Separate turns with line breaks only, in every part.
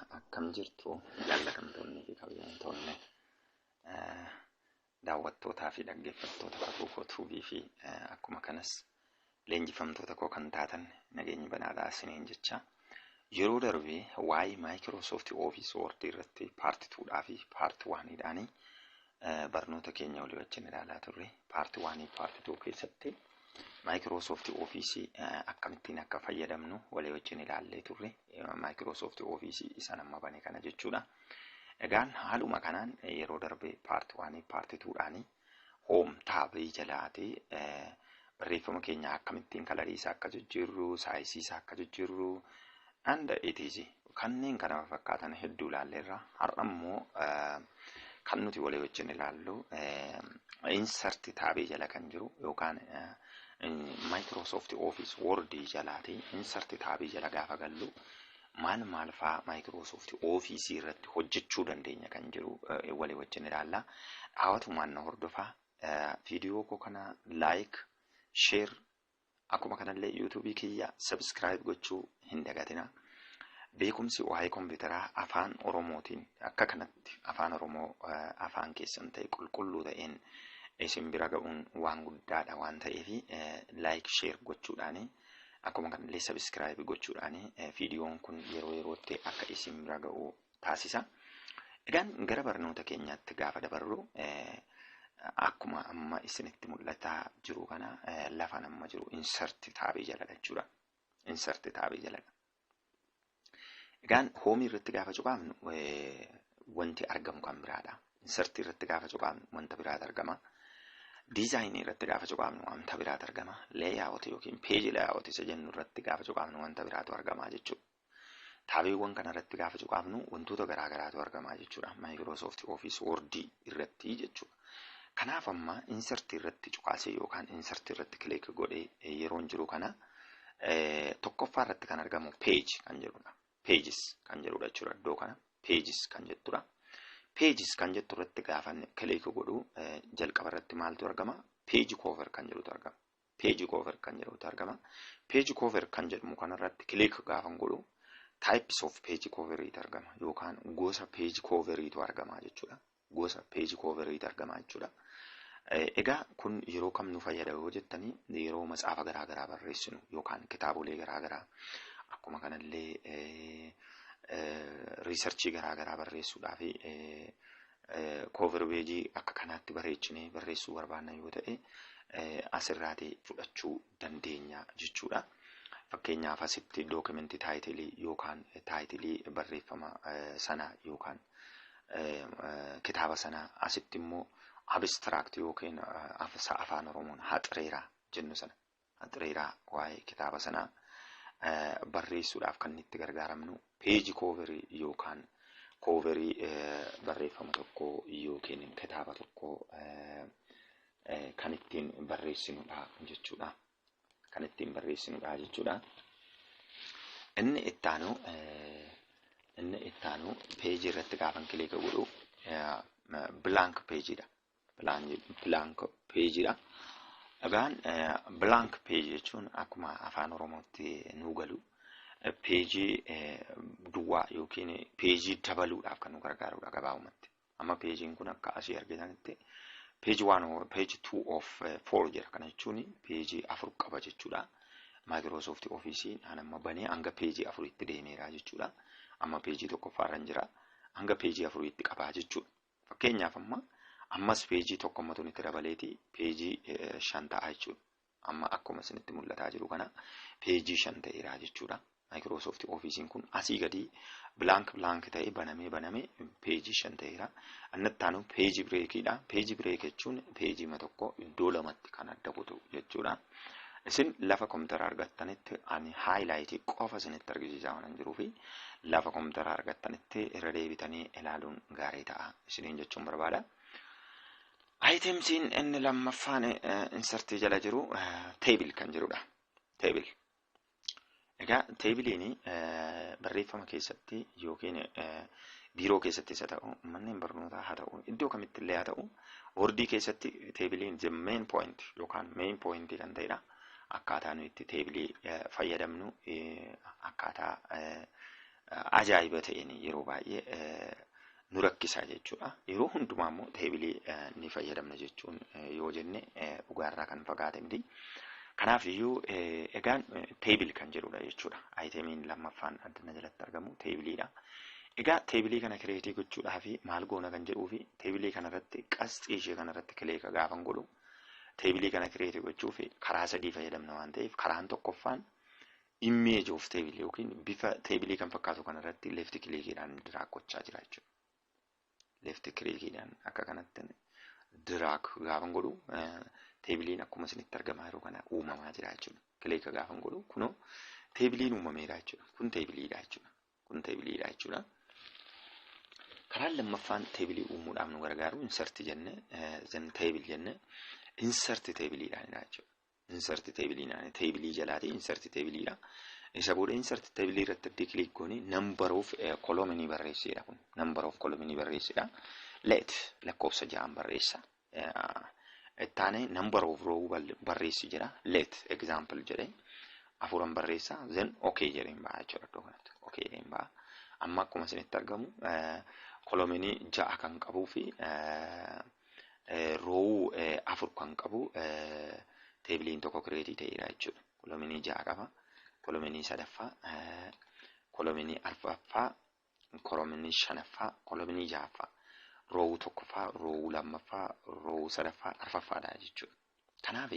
akkam jirtu jaallatamtoonni fi kabajamtoonni daawwattootaa fi dhaggeeffattoota kakuu tuubii fi akkuma kanas leenjifamtoota koo kan taatan nageenyi banaadhaa isiniin jecha yeroo darbee waa'ee Microsoft Office Word irratti part 2 fi part 1 dhaanii barnoota keenya walii wajjin ilaalaa turre. Part 1 fi part 2 keessatti Microsoft Office akkamittiin akka fayyadamnu walii wajjin ilaallee turre. Microsoft Office isa nama bane kana jechuudha. Egaan haaluma kanaan yeroo darbee part 1 fi part 2 dhaanii home tab jalaatee barreeffama keenya akkamittiin kalarii isaa akka jijjiirru, saayizii isaa akka jijjiirru and etc. kanneen kana fakkaatan hedduu ilaalleerra. Har'a immoo kan nuti walii wajjin ilaallu insert tab jala kan jiru yookaan Microsoft Office Word jalaatee insert tab jala gaafa gallu maal faa Microsoft Office irratti hojjechuu dandeenya kan jiru walii wajjin ilaalla. Daawwatumaan na hordofaa. Viidiyoo koo kana like, share, akkuma kanallee YouTube kiyya subscribe gochuu hin dagatina. Beekumsi waa'ee kompiitaraa afaan Oromootiin akka kanatti afaan Oromoo afaan keessan ta'e qulqulluu ta'een isin bira ga'uun waan guddaadha waan ta'eef like, share gochuudhaani akkuma kanallee subscribe gochuudhaani viidiyoon kun yeroo yerootti akka isin bira ga'u taasisa. Egaan gara barnoota keenyaatti gaafa dabarru akkuma amma isinitti mul'ataa jiru kana lafa nama jiru insert tab jala jechuudha. Insert tab jala. Egaan home irratti gaafa cuqaamnu wanti argamu kan biraadha. Insert irratti gaafa cuqaamnu wanta biraatu argama. Design irratti gaafa cuqaamnu wanta biraatu argama. Layout yookiin page layout isa jennu irratti gaafa cuqaamnu wanta biraatu argama jechuudha. Taabeewwan kana irratti gaafa cuqaamnu wantoota garaa garaatu argama jechuudha. Microsoft Office Word irratti jechuudha. Kanaaf amma insert irratti cuqaasee yookaan insert irratti click godhee yeroon jiru kana tokkoffaa irratti kan argamu page kan jedhudha. Pages kan jedhudha jechuudha. Iddoo kana pages kan jettudha. Pages kan jettu irratti gaafa click godhu jalqaba irratti maaltu argama? Page cover kan jedhutu argama. Page cover kan jedhutu argama. Page cover kan jedhamu kana irratti click gaafa godhu types of page cover'iitu argama yookaan gosa page cover'iitu argama jechuudha. Gosa page cover'iitu argama jechuudha. Egaa kun yeroo kam nu fayyada yoo jettanii yeroo matsaafa garaa garaa barreessinu yookaan kitaabolee garaa garaa akkuma kanallee researchii garaa garaa barreessuudhaaf cover page akka kanaatti bareechinee barreessuu barbaanna yoo ta'e asirraatii fudhachuu dandeenya jechuudha. Fakkeenyaaf asitti document title yookaan title barreeffama sana yookaan kitaaba sana asitti immoo abstract yookiin afaan Oromoon haxireeraa jennu sana haxireeraa waa'ee kitaaba sana barreessuudhaaf kan itti gargaaramnu page cover yookaan cover barreeffama tokko yookiin kitaaba tokko kan ittiin barreessinudha jechuudha. Kan ittiin barreessinudha jechuudha. Inni ittaanu page irratti gaafa click godhu blank page dha. Blank page dha. Egaan blank page jechuun akkuma afaan Oromootti nu galu page duwwaa yookiin page dabaluudhaaf kan nu gargaarudha gabaabumatti. Amma pagein kun akka asii argitanitti page 1 page 2 of 4 jira. Kana jechuun page 4 qaba jechuudha. Microsoft Office amma banee hanga page 4 itti deemeera jechuudha. Amma page tokkoffaarra jira hanga page 4 itti qaba jechuudha. Fakkeenyaaf ammas page tokkommatu itti dabaleeti page 5 ta'a jechuudha. Amma akkuma isinitti mul'ataa jiru kana page 5 ta'eera jechuudha. Microsoft Office kun asii gadi blank ta'e banamee page 5 ta'eera. Annattaanu page breakidha. Page break jechuun page ma tokko iddoo lamatti kan adda kutu jechuudha. Isin lafa kompiitara argattanitti ani highlight qofa isinitti argisiisaa waan jiruufi lafa kompiitara argattanitti irra deebitanii ilaaluun gaarii ta'a isiniin jechuun barbaada. Itemsiin inni lammaffaan insert jala jiru table kan jirudha. Table. Egaa tabliin barreeffama keessatti yookiin biiroo keessatti isa ta'u manneen barnootaa haa ta'u iddoo kamitti illee haa ta'u Word keessatti tabliin the main point yookaan main point kan ta'edha. Akkaataa nuti table fayyadamnu akkaataa ajaa'iba ta'een yeroo baay'ee nu rakkisaa jechuudha. Yeroo hundumaa immoo teebilii ni fayyadamna jechuun yoo jenne dhugaarraa kan fagaate miti. Kanaaf iyyuu egaan teebil kan jedhudha jechuudha. Aayitemiin lammaffaan addana jalatti argamu teebiliidha. Egaa teebilii kana kireetii gochuudhaaf maal goona kan jedhuu fi teebilii kanarratti qasxii ishee kanarratti kileeka gaafan godhu teebilii kana kireetii gochuuf karaa sadii fayyadamna waan ta'eef karaan tokkoffaan image of teebilii yookiin bifa teebilii kan fakkaatu kanarratti lefti kileekiidhaan diraag gochaa jira jechuudha. Lefti kileekiidhaan akka kanatti diraag gaafan godhu teebiliin akkuma isinitti argamaa yeroo kana uumamaa jira jechuudha. Kileeka gaafan godhu kunoo teebiliin uumameera jechuudha. Kun teebiliidha jechuudha. Kun teebiliidha jechuudha. Karaan lammaffaan teebilii uumuudhaaf nu gargaaru insert jenne teebil jenne insert teebiliidhaanidha jechuudha. Insert teebiliidhaan teebilii jalaati insert teebiliidha. Isa booda insert teebilii irratti kilik goone number of column barreessidha kun number of column barreessidha. Let lakkoofsa 6 barreessa. Ittaane number of row barreessi jira. Let example jedhe afuran barreessa then okay jedheen ba'a jechuudha iddoo kanatti. Okay jedheen ba'a. Amma akkuma isinitti argamu kolomini 6 kan qabuu fi row 4 kan qabu teebiliin tokko kireetii ta'eera jechuudha. Kolomini 6 qaba. Kolomini 3ffaa, kolomini 4ffaa, kolomini 5ffaa, kolomini 6ffaa. Row 1ffaa, row 2ffaa, row 3ffaa, 4ffaadha jechuudha. Kanaaf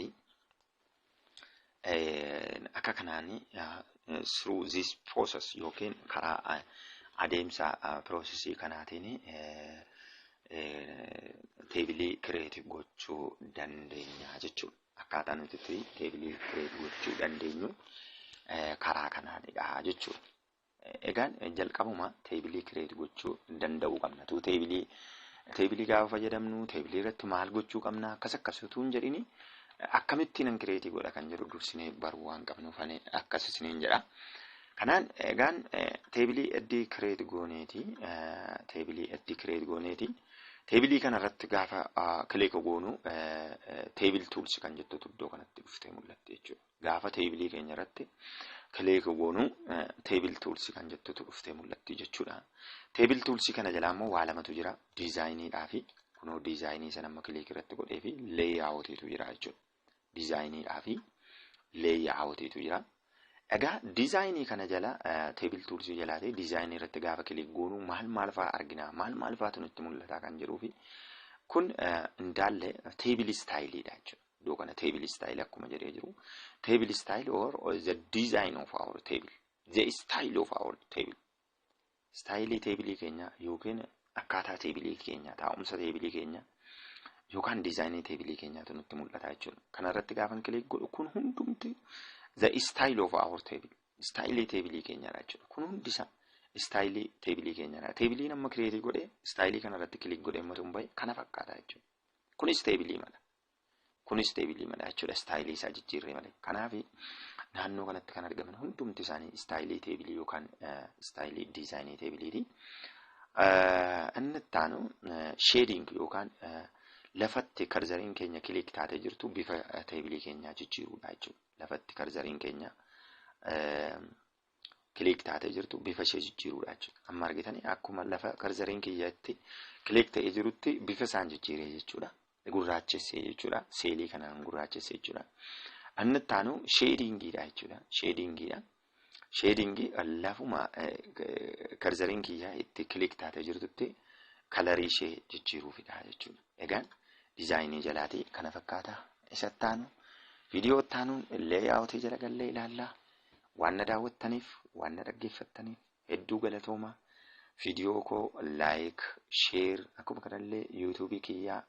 akka kanaani through this process yookiin karaa adeemsa processii kanaatiin teebilii kireetii gochuu dandeenya jechuudha. Akkaataa nuti teebilii kireetii gochuu dandeenyu karaa kanaanidha jechuudha. Egaan jalqabuma teebilii kireetii gochuu danda'uu qabna. Teebilii gaafa fayyadamnu teebilii irratti maal gochuu qabna akkasitti hin jedhini akkamittiin kireetii godha kan jedhu dursinee baruu waan qabnuuf akkas isiniin jedha. Kanaan egaan teebilii eddii kireetii gooneeti. Teebilii kanarratti gaafa kileeka goonu teebil tuulsi kan jettutu iddoo kanatti dhuftee mul'atti jechuudha. Gaafa teebilii keenya irratti kileeka goonu teebil tuulsi kan jettutu dhuftee mul'atti jechuudha. Teebil tuulsi kana jalaa immoo waa lamatu jira. Diizaayiniidhaa fi kunoo diizaayinii sana amma kileeka irratti godhee fi leeyaawutiitu jira jechuudha. Diizaayiniidhaa fi leeyaawutiitu jira. Egaa diizaayinii kana jala teebil tuulsii jalaa ta'e diizaayinii irratti gaafa kilik goonu maal fa'aa argina maal fa'aatu nutti mul'ata kan jedhuu fi kun indaalle teebil istaayiliidha jechuudha. Iddoo kana teebil istaayil akkuma jedhee jiru teebil istaayil or the design of our table the style of our table istaayilii teebilii keenya yookiin akkaataa teebilii keenya taa'umsa teebilii keenya yookaan diizaayinii teebilii keenyaatu nutti mul'ata jechuudha. Kana irratti gaafa kilik godhu kun hundumti the style of our table style teebilii keenyaadha jechuudha. Kun hundisaa style teebilii keenyaadha. Teebiliin amma kireetii godhe style kana irratti kilik godhe amma tumbaye kana fakkaata jechuudha. Kunis teebilii mala jechuudha. Style isaa jijjiirree malee. Kanaaf naannoo kanatti kan argaman hundumti isaanii style teebilii yookaan style design teebiliiti. Inni taanu shading yookaan lafatti karzariin keenya kilik taatee jirtu bifa teebilii keenyaa jijjiiruudha jechuudha. Lafatti karzariin keenya kilik taatee jirtu bifa ishee jijjiiruudha jechuudha. Amma argitanii akkuma lafa karzariin kiyyaatti kilik ta'ee jirutti bifa isaan jijjiiree jechuudha. Gurraachessee jechuudha. Seelii kanaan gurraachessee jechuudha. Inni taanu shadingiidha jechuudha. Shadingii lafuma karzariin kiyyaa itti kilik taatee jirtutti kalarii ishee jijjiiruufidha jechuudha. Egaan diizaayinii jalaati kana fakkaata. Isa taanu viidiyoo taanuun leeyaawutii jala gallee ilaallaa. Waan na daawwattaniif waan na dhaggeeffattaniif hedduu galatooma. Viidiyoo koo laayik sheer akkuma kanallee yuutuubii kiyyaa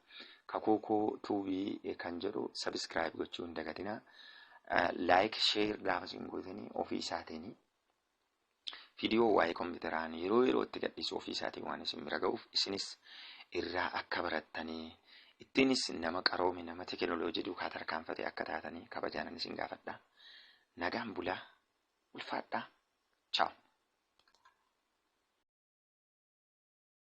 kakuu koo tuubii kan jedhu sabiskiraayib gochuu hin dagatinaa. Laayik sheer gaafa isin gootanii ofii isaatiin viidiyoo waa'ee kompiitaraan yeroo itti gadhiisu ofii isaatiin waan isin bira ga'uuf isinis irraa akka barattanii ittiinis nama qaroome nama teekinooloojii duukaa tarkaanfate akka taatanii kabajaan isin gaafadha. Nagaan bulaa ulfaadhaa. Ciao.